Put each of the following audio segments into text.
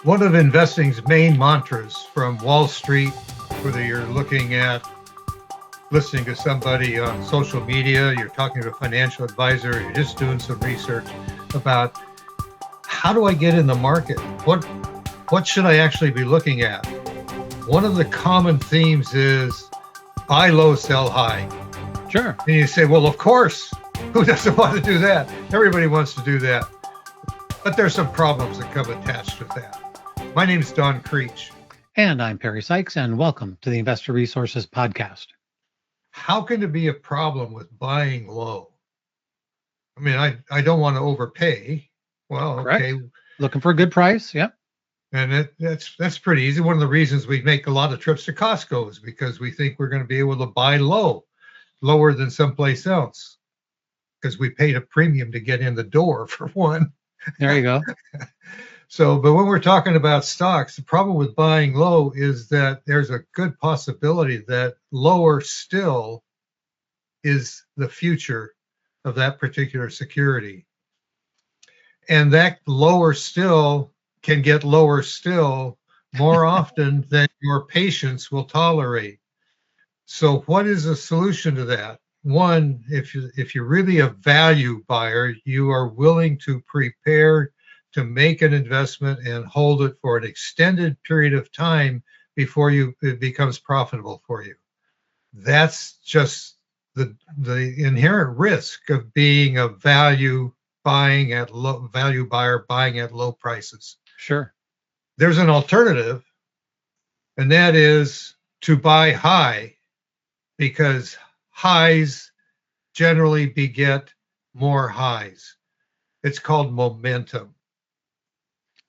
One of investing's main mantras from Wall Street, whether you're listening to somebody on social media, you're talking to a financial advisor, you're just doing some research about how do I get in the market? What should I actually be looking at? One of the common themes is buy low, sell high. Sure. And you say, well, of course, who doesn't want to do that? Everybody wants to do that. But there's some problems that come attached with that. My name is Don Creech. And I'm Perry Sykes, and welcome to the Investor Resources Podcast. How can it be a problem with buying low? I mean, I don't want to overpay. Well, Correct. Okay. Looking for a good price. Yep. And that's pretty easy. One of the reasons we make a lot of trips to Costco is because we think we're going to be able to buy lower than someplace else, because we paid a premium to get in the door, for one. There you go. But when we're talking about stocks, the problem with buying low is that there's a good possibility that lower still is the future of that particular security. And that lower still can get lower still more often than your patience will tolerate. So what is the solution to that? One, if you're really a value buyer, you are willing to prepare to make an investment and hold it for an extended period of time before it becomes profitable for you. That's just the inherent risk of being a value buyer buying at low prices. Sure. There's an alternative, and that is to buy high, because highs generally beget more highs. It's called momentum.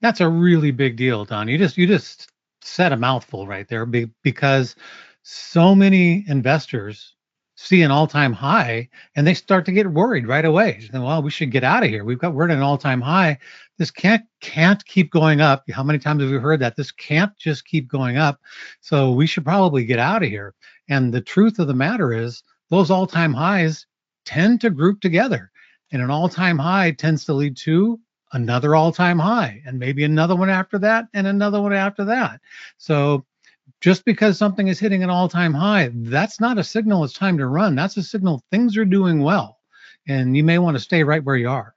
That's a really big deal, Don. You just said a mouthful right there, because so many investors see an all-time high and they start to get worried right away. Well, we should get out of here. We're at an all-time high. This can't keep going up. How many times have we heard that? This can't just keep going up. So we should probably get out of here. And the truth of the matter is, those all-time highs tend to group together, and an all-time high tends to lead to another all-time high, and maybe another one after that, and another one after that. So just because something is hitting an all-time high, that's not a signal it's time to run. That's a signal things are doing well, and you may want to stay right where you are.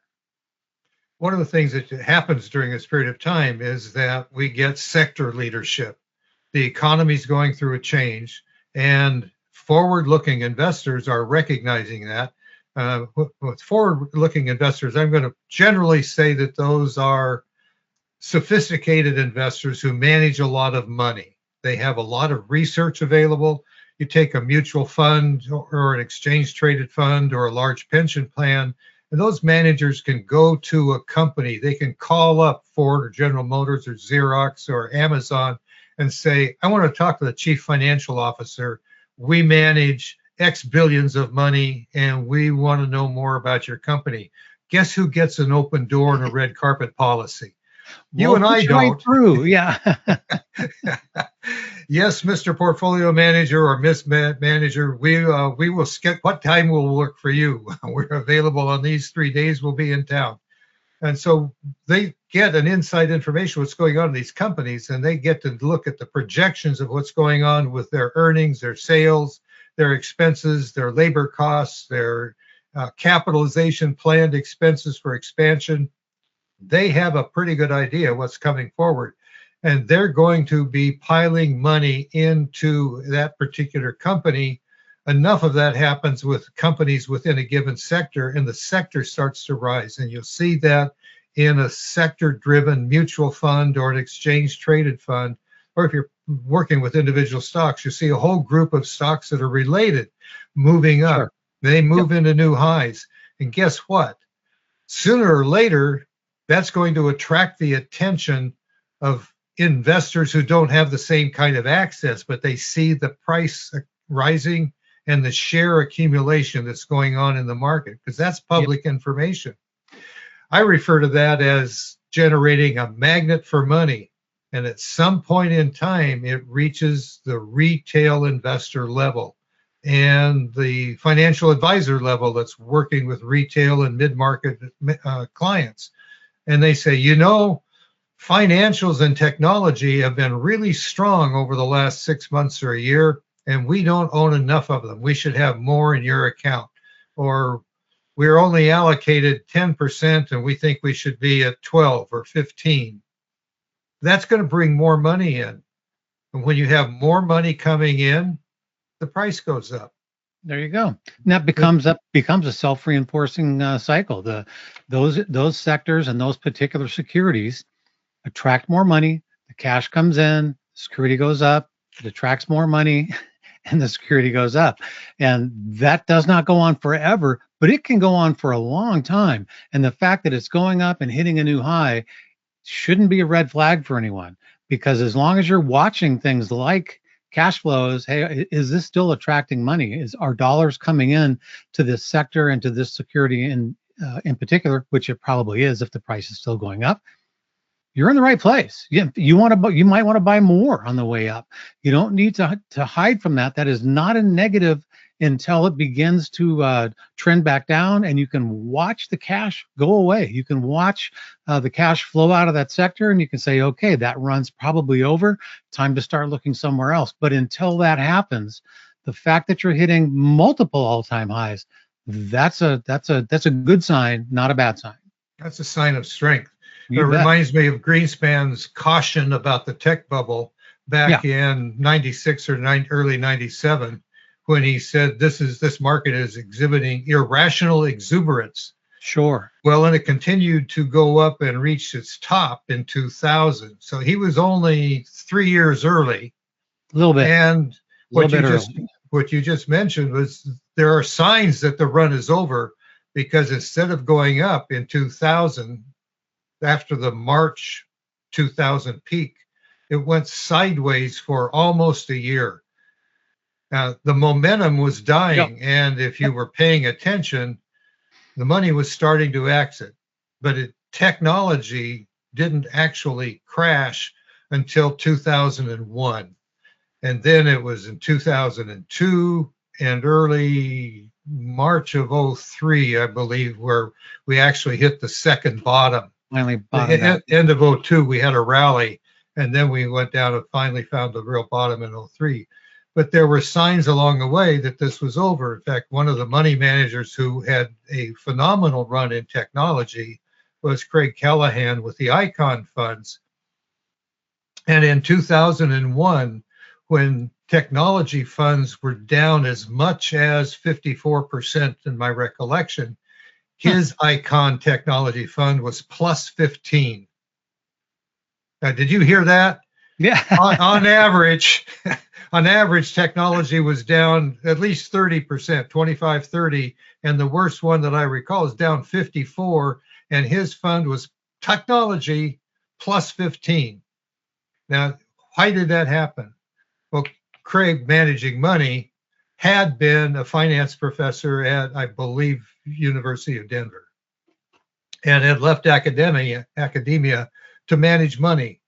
One of the things that happens during this period of time is that we get sector leadership. The economy's going through a change, and forward-looking investors are recognizing that. With forward-looking investors, I'm going to generally say that those are sophisticated investors who manage a lot of money. They have a lot of research available. You take a mutual fund or an exchange-traded fund or a large pension plan, and those managers can go to a company. They can call up Ford or General Motors or Xerox or Amazon and say, I want to talk to the chief financial officer. We manage X billions of money, and we want to know more about your company. Guess who gets an open door and a red carpet policy? You and I don't. Right through. Yeah. Yes, Mr. Portfolio Manager or Miss Manager, we will skip. What time will work for you? We're available on these 3 days. We'll be in town. And so they get an inside information what's going on in these companies, and they get to look at the projections of what's going on with their earnings, their sales, their expenses, their labor costs, their capitalization, planned expenses for expansion. They have a pretty good idea what's coming forward, and they're going to be piling money into that particular company. Enough of that happens with companies within a given sector, and the sector starts to rise. And you'll see that in a sector-driven mutual fund or an exchange-traded fund, or if you're working with individual stocks, you see a whole group of stocks that are related moving up. Sure. They move into new highs. And guess what? Sooner or later, that's going to attract the attention of investors who don't have the same kind of access, but they see the price rising and the share accumulation that's going on in the market, because that's public information. I refer to that as generating a magnet for money. And at some point in time, it reaches the retail investor level and the financial advisor level that's working with retail and mid-market clients. And they say, financials and technology have been really strong over the last 6 months or a year, and we don't own enough of them. We should have more in your account. Or we're only allocated 10% and we think we should be at 12 or 15. That's going to bring more money in. And when you have more money coming in, the price goes up. There you go. And that becomes a self-reinforcing cycle. Those sectors and those particular securities attract more money. The cash comes in, security goes up, it attracts more money, and the security goes up. And that does not go on forever, but it can go on for a long time. And the fact that it's going up and hitting a new high shouldn't be a red flag for anyone, because as long as you're watching things like cash flows, hey, is this still attracting money? Are dollars coming in to this sector and to this security in particular, which it probably is if the price is still going up? You're in the right place. You might want to buy more on the way up. You don't need to hide from that. That is not a negative until it begins to trend back down, and you can watch the cash go away. You can watch the cash flow out of that sector, and you can say, okay, that run's probably over. Time to start looking somewhere else. But until that happens, the fact that you're hitting multiple all-time highs, that's a good sign, not a bad sign. That's a sign of strength. It reminds me of Greenspan's caution about the tech bubble back in 96 or early 97, when he said this market is exhibiting irrational exuberance. Sure. Well, and it continued to go up and reach its top in 2000. So he was only 3 years early. A little bit. And what you just mentioned was there are signs that the run is over, because instead of going up in 2000, after the March 2000 peak, it went sideways for almost a year. The momentum was dying, and if you were paying attention, the money was starting to exit. But technology didn't actually crash until 2001. And then it was in 2002 and early March of 03, I believe, where we actually hit the second bottom. Finally bottomed out. End of 02, we had a rally, and then we went down and finally found the real bottom in 03. But there were signs along the way that this was over. In fact, one of the money managers who had a phenomenal run in technology was Craig Callahan with the Icon funds. And in 2001, when technology funds were down as much as 54% in my recollection, his Icon technology fund was plus 15. Now, did you hear that? Yeah. on average, technology was down at least 30%, 25, 30. And the worst one that I recall is down 54. And his fund was technology plus 15. Now, why did that happen? Well, Craig, managing money, had been a finance professor at, I believe, University of Denver, and had left academia to manage money.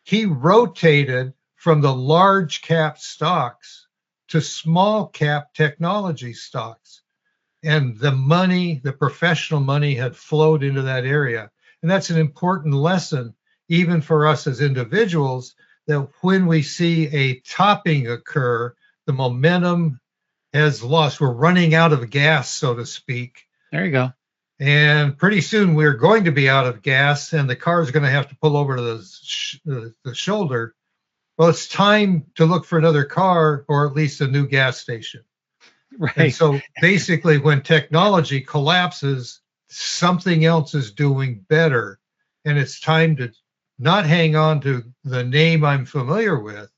He rotated from the large cap stocks to small cap technology stocks. And the professional money had flowed into that area. And that's an important lesson, even for us as individuals, that when we see a topping occur, the momentum has lost. We're running out of gas, so to speak. There you go. And pretty soon we're going to be out of gas, and the car is going to have to pull over to the shoulder. Well, it's time to look for another car, or at least a new gas station. Right. And so basically, when technology collapses, something else is doing better. And it's time to not hang on to the name I'm familiar with,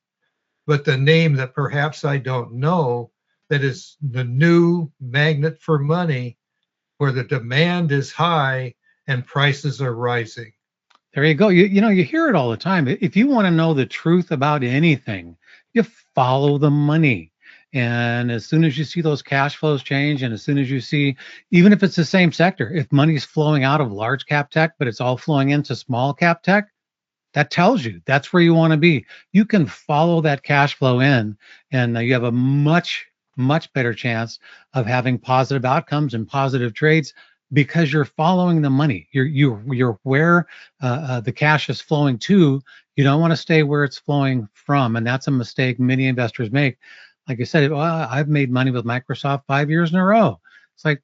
but the name that perhaps I don't know, that is the new magnet for money, where the demand is high and prices are rising. There you go. You hear it all the time. If you want to know the truth about anything, you follow the money. And as soon as you see those cash flows change, and as soon as you see, even if it's the same sector, if money's flowing out of large cap tech, but it's all flowing into small cap tech, that tells you that's where you want to be. You can follow that cash flow in, and you have a much, much better chance of having positive outcomes and positive trades, because you're following the money. You're where the cash is flowing to. You don't want to stay where it's flowing from, and that's a mistake many investors make. Like I said, well, I've made money with Microsoft 5 years in a row. It's like,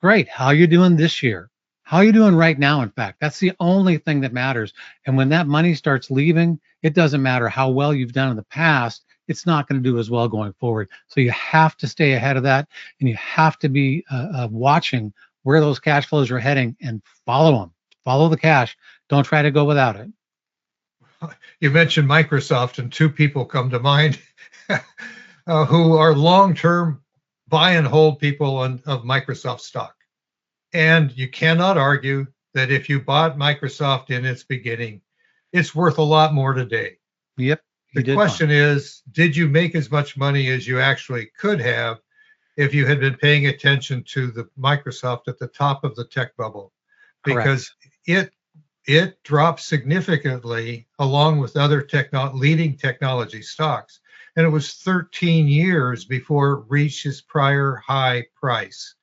great. How you doing this year? How you doing right now? In fact, that's the only thing that matters. And when that money starts leaving, it doesn't matter how well you've done in the past. It's not going to do as well going forward. So you have to stay ahead of that, and you have to be watching where those cash flows are heading and follow them. Follow the cash. Don't try to go without it. You mentioned Microsoft, and two people come to mind who are long-term buy and hold people of Microsoft stock. And you cannot argue that if you bought Microsoft in its beginning, it's worth a lot more today. Yep. The question is, did you make as much money as you actually could have if you had been paying attention to the Microsoft at the top of the tech bubble? Because it dropped significantly along with other leading technology stocks. And it was 13 years before it reached its prior high price.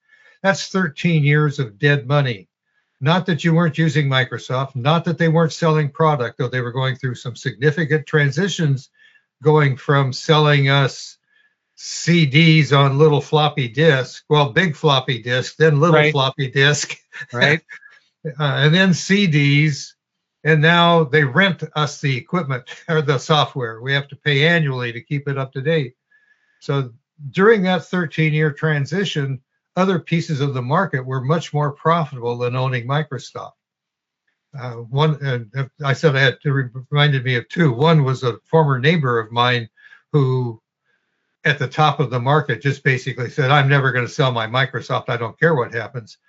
That's 13 years of dead money. Not that you weren't using Microsoft, not that they weren't selling product, though they were going through some significant transitions, going from selling us CDs on little floppy disk, well, big floppy disk, then little floppy disk, right? And then CDs, and now they rent us the equipment or the software. We have to pay annually to keep it up to date. So during that 13-year transition, other pieces of the market were much more profitable than owning Microsoft. I said I had reminded me of two. One was a former neighbor of mine who, at the top of the market, just basically said, "I'm never going to sell my Microsoft. I don't care what happens."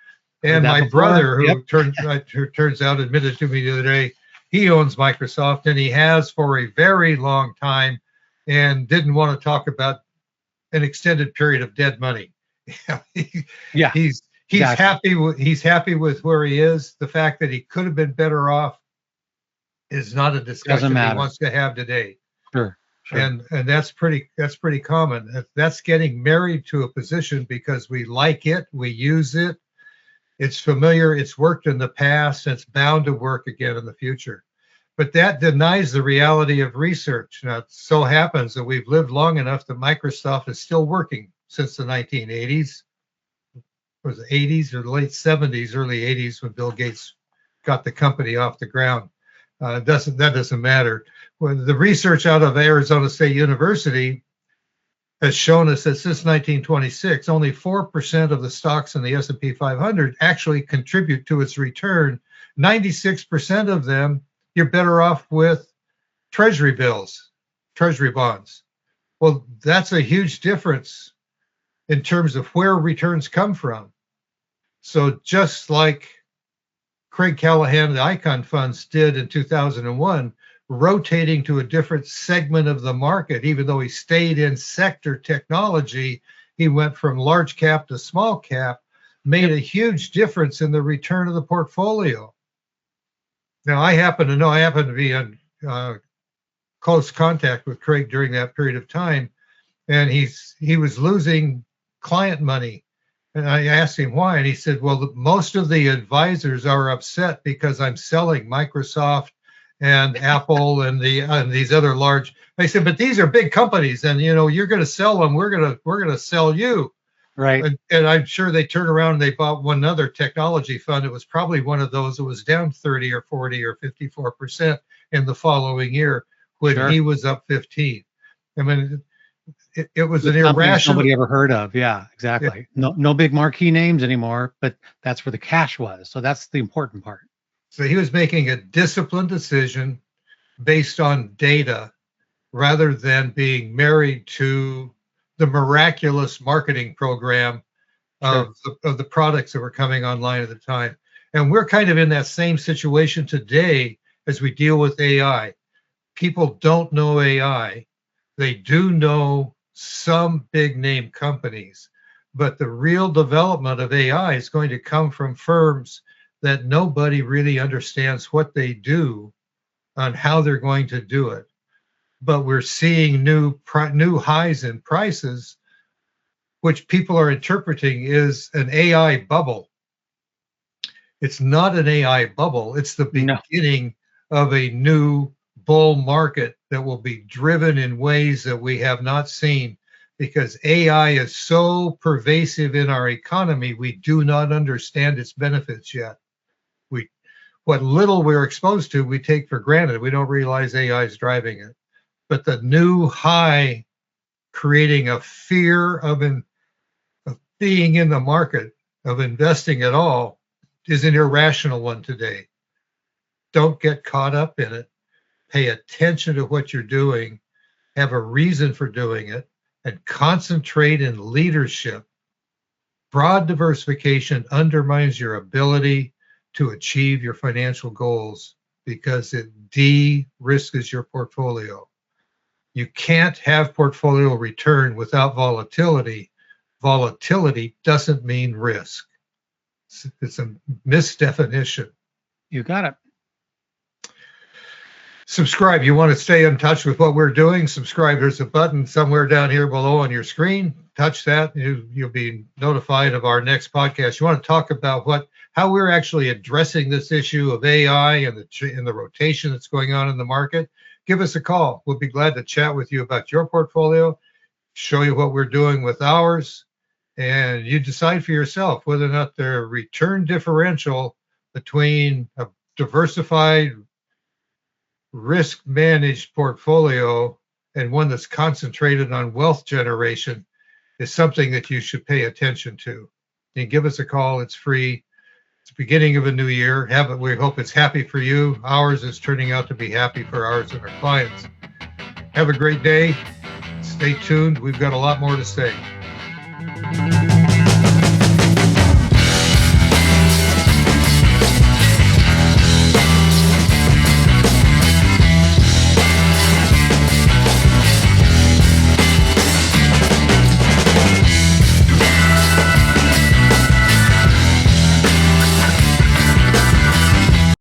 And my brother, who turns out admitted to me the other day, he owns Microsoft, and he has for a very long time, and didn't want to talk about an extended period of dead money. He's exactly. He's happy with where he is. The fact that he could have been better off is not a discussion he wants to have today. Sure. And that's pretty common. That's getting married to a position because we like it, we use it, it's familiar, it's worked in the past, it's bound to work again in the future. But that denies the reality of research. Now, it so happens that we've lived long enough that Microsoft is still working since the 1980s. It was the 80s or the late 70s, early 80s when Bill Gates got the company off the ground. That doesn't matter. Well, the research out of Arizona State University has shown us that since 1926, only 4% of the stocks in the S&P 500 actually contribute to its return. 96% of them, you're better off with treasury bills, treasury bonds. Well, that's a huge difference in terms of where returns come from. So just like Craig Callahan, the Icon funds did in 2001, rotating to a different segment of the market, even though he stayed in sector technology, he went from large cap to small cap, made a huge difference in the return of the portfolio. Now, I happen to be in close contact with Craig during that period of time, and he was losing client money. And I asked him why, and he said, well, most of the advisors are upset because I'm selling Microsoft and Apple and these other large. I said, but these are big companies, and you're going to sell them. We're going to sell you, right? And I'm sure they turned around and they bought one other technology fund. It was probably one of those that was down 30 or 40 or 54% in the following year when he was up 15. I mean, it was an irrational. Nobody ever heard of. Yeah, exactly. No big marquee names anymore, but that's where the cash was. So that's the important part. So he was making a disciplined decision based on data rather than being married to the miraculous marketing program of the products that were coming online at the time. And we're kind of in that same situation today as we deal with AI. People don't know AI. They do know some big name companies, but the real development of AI is going to come from firms that nobody really understands what they do and how they're going to do it. But we're seeing new highs in prices, which people are interpreting is an AI bubble. It's not an AI bubble. It's the No. beginning of a new bull market that will be driven in ways that we have not seen, because AI is so pervasive in our economy, we do not understand its benefits yet. What little we're exposed to, we take for granted. We don't realize AI is driving it. But the new high, creating a fear of being in the market, of investing at all, is an irrational one today. Don't get caught up in it. Pay attention to what you're doing, have a reason for doing it, and concentrate in leadership. Broad diversification undermines your ability to achieve your financial goals because it de-risks your portfolio. You can't have portfolio return without volatility. Volatility doesn't mean risk. It's a misdefinition. You got it. Subscribe. You want to stay in touch with what we're doing? Subscribe. There's a button somewhere down here below on your screen. Touch that. You'll be notified of our next podcast. You want to talk about how we're actually addressing this issue of AI and the rotation that's going on in the market? Give us a call. We'll be glad to chat with you about your portfolio, show you what we're doing with ours, and you decide for yourself whether or not the return differential between a diversified, risk managed portfolio and one that's concentrated on wealth generation is something that you should pay attention to. And give us a call. It's free. It's the beginning of a new year. We hope it's happy for you. Ours is turning out to be happy for ours and our clients. Have a great day. Stay tuned. We've got a lot more to say.